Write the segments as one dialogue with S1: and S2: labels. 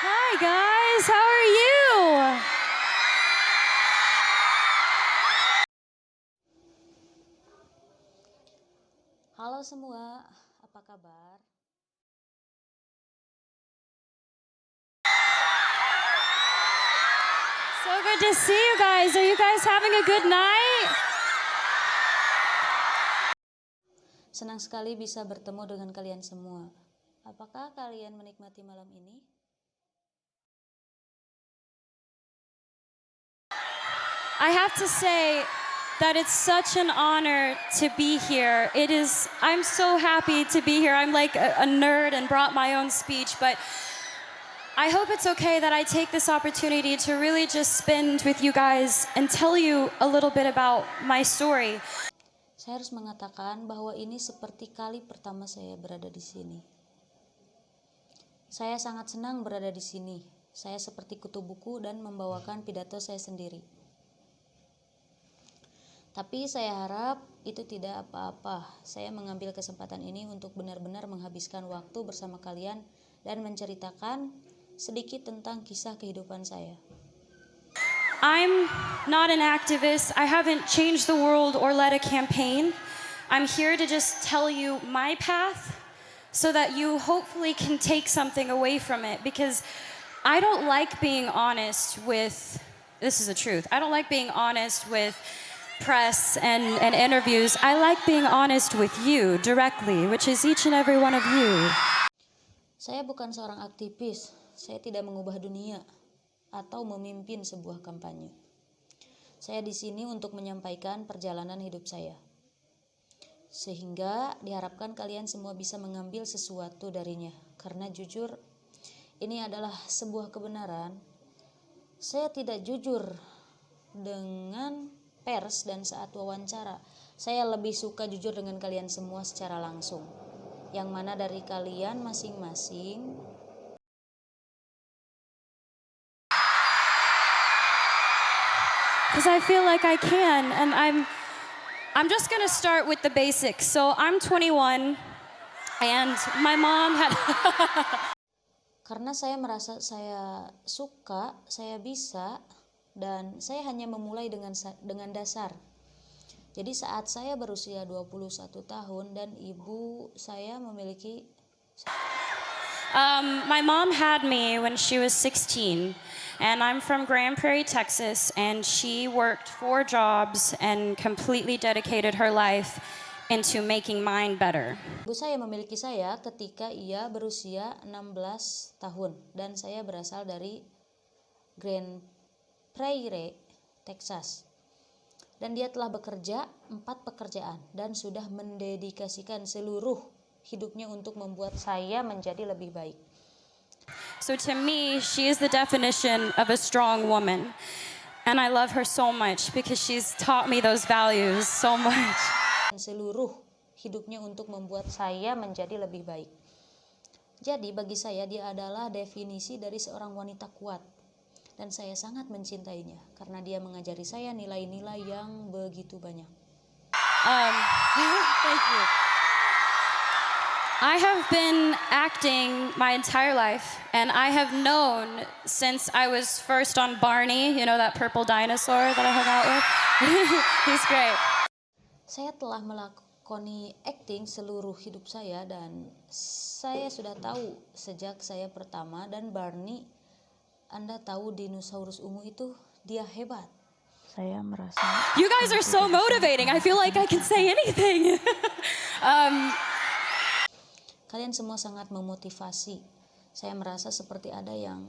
S1: Hi guys, how are you?
S2: Halo semua, apa kabar?
S1: So good to see you guys. Are you guys having a good night?
S2: Senang sekali bisa bertemu dengan kalian semua. Apakah kalian menikmati malam ini?
S1: I have to say that it's such an honor to be here. I'm so happy to be here. I'm like a nerd and brought my own speech, but I hope it's okay that I take this opportunity to really just spend with you guys and tell you a little bit about my story.
S2: Saya harus mengatakan bahwa ini seperti kali pertama saya berada di sini. Saya sangat senang berada di sini. Saya seperti kutu buku dan membawakan pidato saya sendiri. Tapi saya harap itu tidak apa-apa. Saya mengambil kesempatan ini untuk benar-benar menghabiskan waktu bersama kalian dan menceritakan sedikit tentang kisah kehidupan saya.
S1: I'm not an activist. I haven't changed the world or led a campaign. I'm here to just tell you my path so that you hopefully can take something away from it, because I don't like being honest with, this is the truth, I don't like being honest with press and interviews. I like being honest with you directly, which is each and every one of you.
S2: Saya bukan seorang aktivis. Saya tidak mengubah dunia atau memimpin sebuah kampanye. Saya di sini untuk menyampaikan perjalanan hidup saya. Sehingga diharapkan kalian semua bisa mengambil sesuatu darinya. Karena jujur, ini adalah sebuah kebenaran. Saya tidak jujur dengan pers dan saat wawancara. Saya lebih suka jujur dengan kalian semua secara langsung. Yang mana dari kalian masing-masing
S1: Because I feel like I can, and I'm just gonna start with the basics. So I'm 21, and my mom had.
S2: Karena saya merasa saya suka, saya bisa, dan saya hanya memulai dengan dasar. Jadi saat saya berusia 21 tahun dan ibu saya memiliki
S1: My mom had me when she was 16, and I'm from Grand Prairie, Texas, and she worked 4 jobs and completely dedicated her life into making mine better.
S2: Ibu saya memiliki saya ketika ia berusia 16 tahun dan saya berasal dari Grand Prairie, Texas. Dan dia telah bekerja 4 pekerjaan dan sudah mendedikasikan seluruh hidupnya untuk membuat saya menjadi lebih baik.
S1: So to me, she is the definition of a strong woman. And I love her so much because she's taught me those values so much.
S2: Seluruh hidupnya untuk membuat saya menjadi lebih baik. Jadi bagi saya dia adalah definisi dari seorang wanita kuat. Dan saya sangat mencintainya karena dia mengajari saya nilai-nilai yang begitu banyak.
S1: Thank you. I have been acting my entire life, and I have known since I was first on Barney, you know, that purple dinosaur that I hung out with? He's great.
S2: Saya telah melakoni acting seluruh hidup saya dan saya sudah tahu sejak saya pertama dan Barney, Anda tahu dinosaurus ungu itu, dia hebat. Saya merasa
S1: You guys are so motivating. I feel like I can say anything.
S2: kalian semua sangat memotivasi. Saya merasa seperti ada yang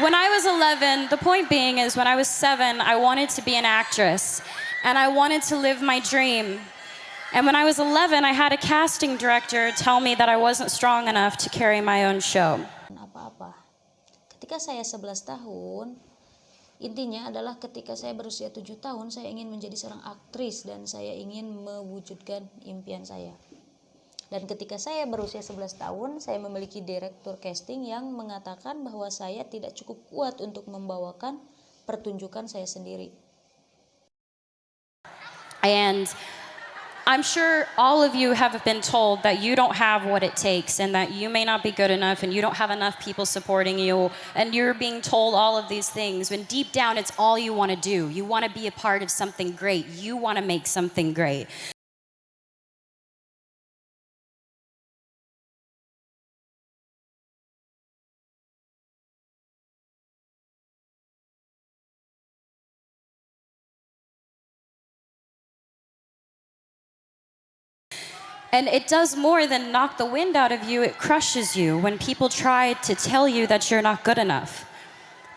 S1: When I was 11, the point being is when I was 7, I wanted to be an actress, and I wanted to live my dream. And when I was 11, I had a casting director tell me that I wasn't strong enough to carry my own show.
S2: apa-apa. Ketika saya 11 tahun, intinya adalah ketika saya berusia 7 tahun, saya ingin menjadi seorang aktris dan saya ingin mewujudkan impian saya. Dan ketika saya berusia 11 tahun, saya memiliki direktur casting yang mengatakan bahwa saya tidak cukup kuat untuk membawakan pertunjukan saya sendiri.
S1: And I'm sure all of you have been told that you don't have what it takes and that you may not be good enough and you don't have enough people supporting you, and you're being told all of these things when deep down it's all you want to do. You want to be a part of something great. You want to make something great. And it does more than knock the wind out of you, it crushes you when people try to tell you that you're not good enough.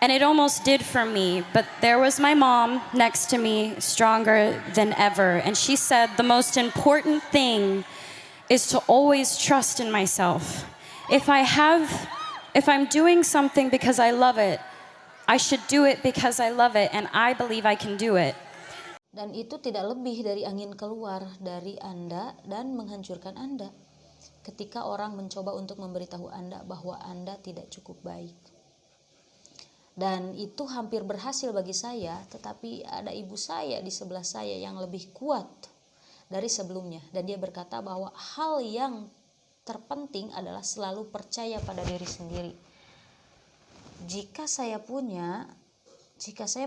S1: And it almost did for me, but there was my mom next to me, stronger than ever. And she said, the most important thing is to always trust in myself. If I'm doing something because I love it, I should do it because I love it, and I believe I can do it.
S2: Dan itu tidak lebih dari angin keluar dari Anda dan menghancurkan Anda ketika orang mencoba untuk memberitahu Anda bahwa Anda tidak cukup baik. Dan itu hampir berhasil bagi saya, tetapi ada ibu saya di sebelah saya yang lebih kuat dari sebelumnya. Dan dia berkata bahwa hal yang terpenting adalah selalu percaya pada diri sendiri. Jika saya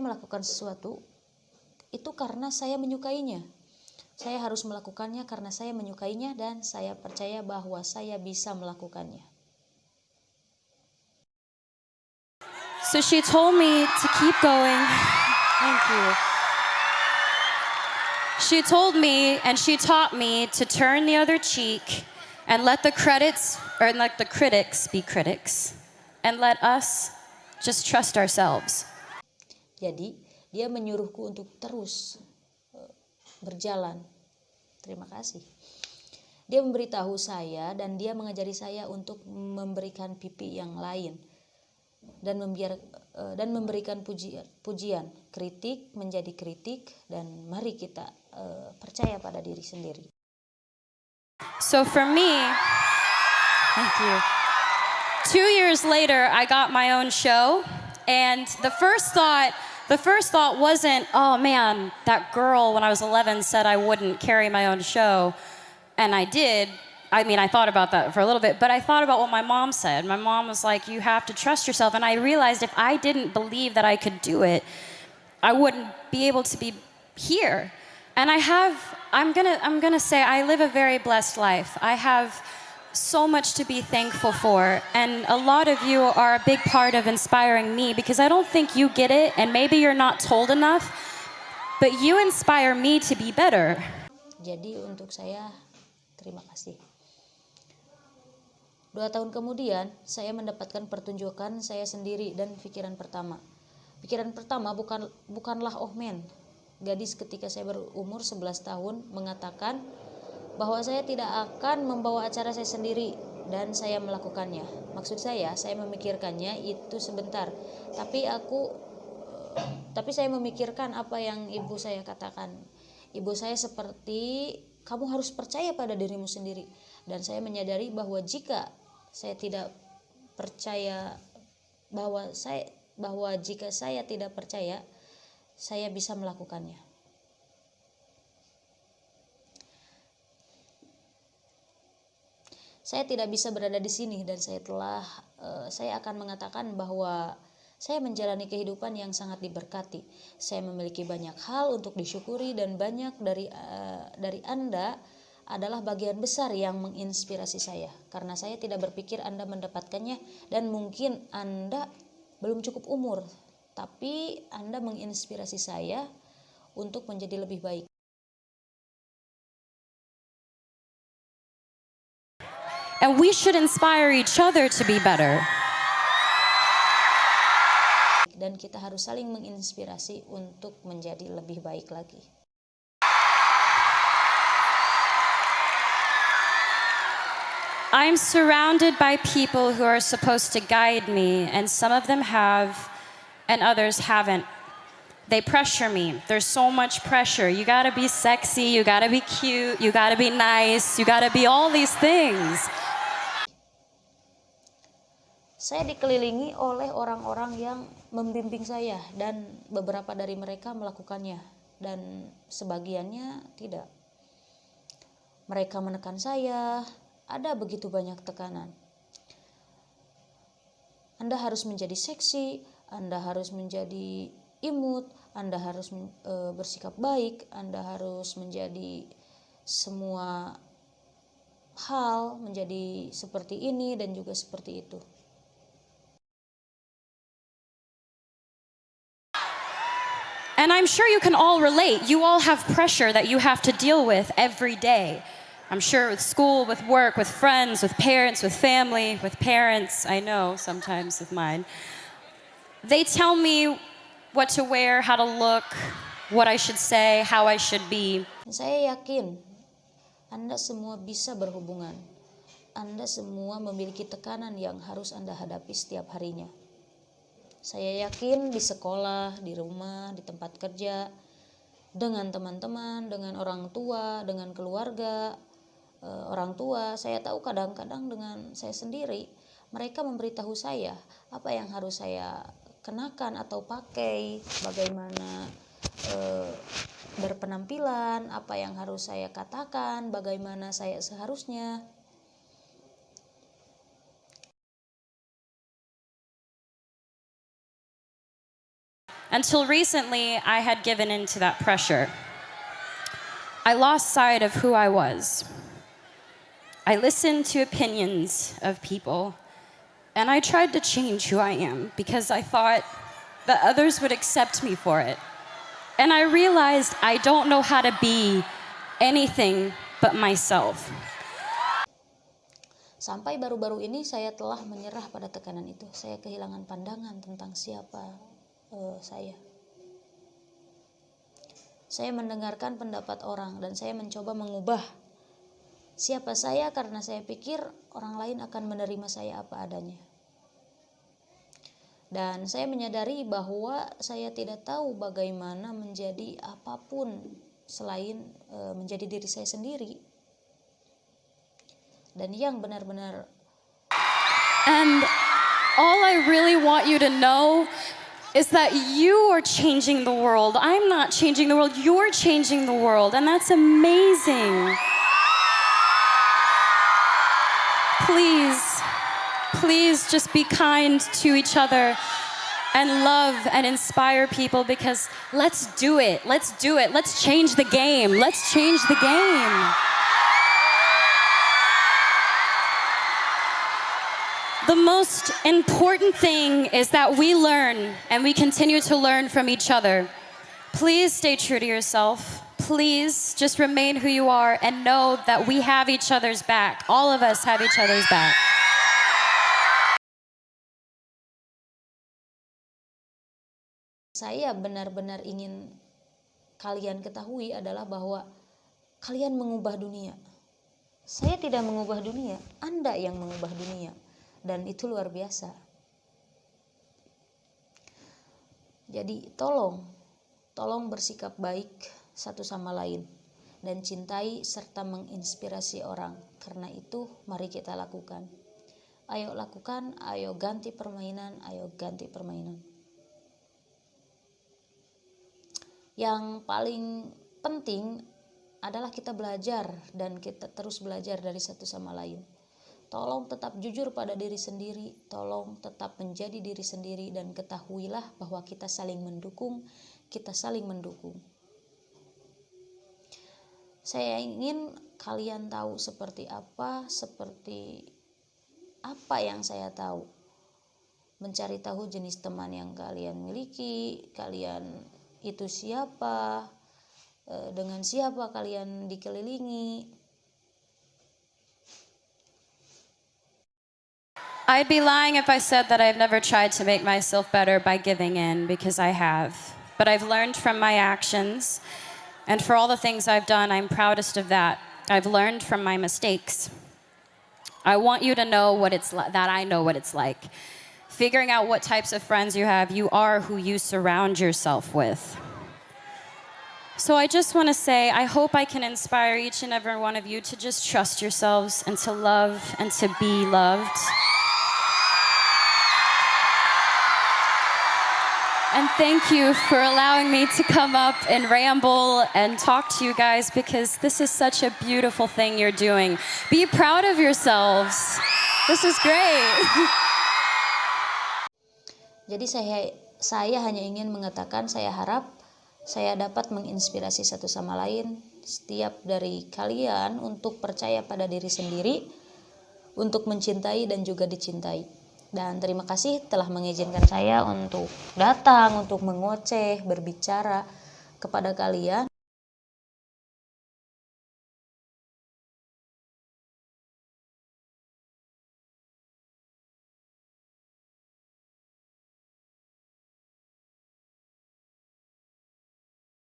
S2: melakukan sesuatu, itu karena saya menyukainya. Saya harus melakukannya karena saya menyukainya dan saya percaya bahwa saya bisa melakukannya.
S1: So she told me to keep going. Thank you. She told me and she taught me to turn the other cheek and let the critics be critics and let us just trust ourselves.
S2: Jadi, dia menyuruhku untuk terus berjalan. Terima kasih. Dia memberitahu saya dan dia mengajari saya untuk memberikan pipi yang lain dan memberikan pujian, kritik menjadi kritik, dan mari kita percaya pada diri sendiri.
S1: So for me, thank you. 2 years later, I got my own show, and the first thought wasn't, oh man, that girl when I was 11 said I wouldn't carry my own show, and I did. I mean, I thought about that for a little bit, but I thought about what my mom said. My mom was like, you have to trust yourself, and I realized if I didn't believe that I could do it, I wouldn't be able to be here. And I'm gonna say I live a very blessed life. I have so much to be thankful for, and a lot of you are a big part of inspiring me, because I don't think you get it, and maybe you're not told enough, but you inspire me to be better.
S2: Jadi untuk saya, terima kasih. 2 tahun kemudian, saya mendapatkan pertunjukan saya sendiri dan pikiran pertama. Pikiran pertama bukanlah oh man. Gadis ketika saya berumur 11 tahun mengatakan bahwa saya tidak akan membawa acara saya sendiri dan saya melakukannya. Maksud saya memikirkannya itu sebentar. Tapi saya memikirkan apa yang ibu saya katakan. Ibu saya seperti, kamu harus percaya pada dirimu sendiri. Dan saya menyadari bahwa jika saya tidak percaya, bahwa jika saya tidak percaya, saya bisa melakukannya. Saya tidak bisa berada di sini dan saya akan mengatakan bahwa saya menjalani kehidupan yang sangat diberkati. Saya memiliki banyak hal untuk disyukuri, dan banyak dari Anda adalah bagian besar yang menginspirasi saya. Karena saya tidak berpikir Anda mendapatkannya, dan mungkin Anda belum cukup umur, tapi Anda menginspirasi saya untuk menjadi lebih baik.
S1: And we should inspire each other to be better.
S2: Dan kita harus saling menginspirasi untuk menjadi lebih baik lagi.
S1: I'm surrounded by people who are supposed to guide me, and some of them have, and others haven't. They pressure me. There's so much pressure. You gotta be sexy, you gotta be cute, you gotta be nice, you gotta be all these things.
S2: Saya dikelilingi oleh orang-orang yang membimbing saya, dan beberapa dari mereka melakukannya dan sebagiannya tidak. Mereka menekan saya, ada begitu banyak tekanan. Anda harus menjadi seksi, Anda harus menjadi imut, Anda harus bersikap baik, Anda harus menjadi semua hal, menjadi seperti ini dan juga seperti itu.
S1: And I'm sure you can all relate. You all have pressure that you have to deal with every day. I'm sure with school, with work, with friends, with parents, with family, with parents, I know sometimes with mine. They tell me what to wear, how to look, what I should say, how I should be.
S2: Saya yakin Anda semua bisa berhubungan. Anda semua memiliki tekanan yang harus Anda hadapi setiap harinya. Saya yakin di sekolah, di rumah, di tempat kerja, dengan teman-teman, dengan orang tua, dengan keluarga, orang tua. Saya tahu kadang-kadang dengan saya sendiri, mereka memberitahu saya apa yang harus saya kenakan atau pakai, bagaimana berpenampilan, apa yang harus saya katakan, bagaimana saya seharusnya.
S1: Until recently, I had given in to that pressure. I lost sight of who I was. I listened to opinions of people, and I tried to change who I am because I thought that others would accept me for it. And I realized I don't know how to be anything but myself.
S2: Sampai baru-baru ini saya telah menyerah pada tekanan itu. Saya kehilangan pandangan tentang siapa saya. Saya mendengarkan pendapat orang dan saya mencoba mengubah siapa saya karena saya pikir orang lain akan menerima saya apa adanya. Dan saya menyadari bahwa saya tidak tahu bagaimana menjadi apapun selain menjadi diri saya sendiri. Dan yang benar-benar.
S1: And all I really want you to know is that you are changing the world. I'm not changing the world. You're changing the world. And that's amazing. Please just be kind to each other and love and inspire people because let's do it. Let's do it. Let's change the game. Let's change the game. The most important thing is that we learn and we continue to learn from each other. Please stay true to yourself. Please just remain who you are and know that we have each other's back. All of us have each other's back.
S2: Saya benar-benar ingin kalian ketahui adalah bahwa kalian mengubah dunia. Saya tidak mengubah dunia, Anda yang mengubah dunia. Dan itu luar biasa. Jadi tolong bersikap baik satu sama lain dan cintai serta menginspirasi orang. Karena itu mari kita lakukan. Ayo lakukan, ayo ganti permainan, ayo ganti permainan. Yang paling penting adalah kita belajar dan kita terus belajar dari satu sama lain. Tolong tetap jujur pada diri sendiri, tolong tetap menjadi diri sendiri dan ketahuilah bahwa kita saling mendukung, Saya ingin kalian tahu seperti apa yang saya tahu. Mencari tahu jenis teman yang kalian miliki, kalian itu siapa, dengan siapa kalian dikelilingi.
S1: I'd be lying if I said that I've never tried to make myself better by giving in, because I have. But I've learned from my actions, and for all the things I've done, I'm proudest of that. I've learned from my mistakes. I want you to know that I know what it's like. Figuring out what types of friends you have, you are who you surround yourself with. So I just want to say, I hope I can inspire each and every one of you to just trust yourselves and to love and to be loved. And thank you for allowing me to come up and ramble and talk to you guys because this is such a beautiful thing you're doing. Be proud of yourselves. This is great.
S2: Jadi saya hanya ingin mengatakan saya harap saya dapat menginspirasi satu sama lain, setiap dari kalian untuk percaya pada diri sendiri, untuk mencintai dan juga dicintai. Dan terima kasih telah mengizinkan saya untuk datang, untuk mengoceh, berbicara kepada kalian.